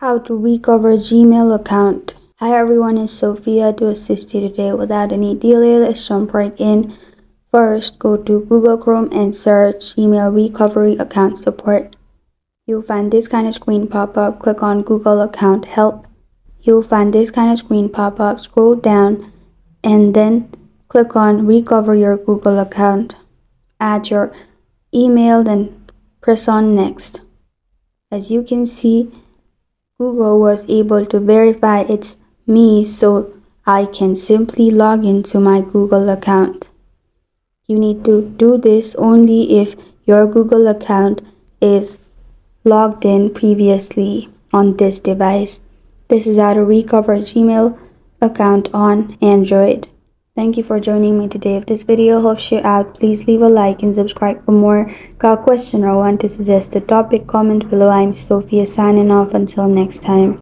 How to recover Gmail account. Hi everyone, it's Sophia to assist you today. Without any delay, let's jump right in. First, go to Google Chrome and search Gmail Recovery Account Support. You'll find this kind of screen pop up. Click on Google Account Help. You'll find this kind of screen pop up. Scroll down and then click on Recover Your Google Account. Add your email, then press on Next. As you can see, Google was able to verify it's me, so I can simply log into my Google account. You need to do this only if your Google account is logged in previously on this device. This is how to recover Gmail account on Android. Thank you for joining me today. If this video helps you out, please leave a like and subscribe for more. Got a question or want to suggest a topic? Comment below. I'm Sophia signing off. Until next time.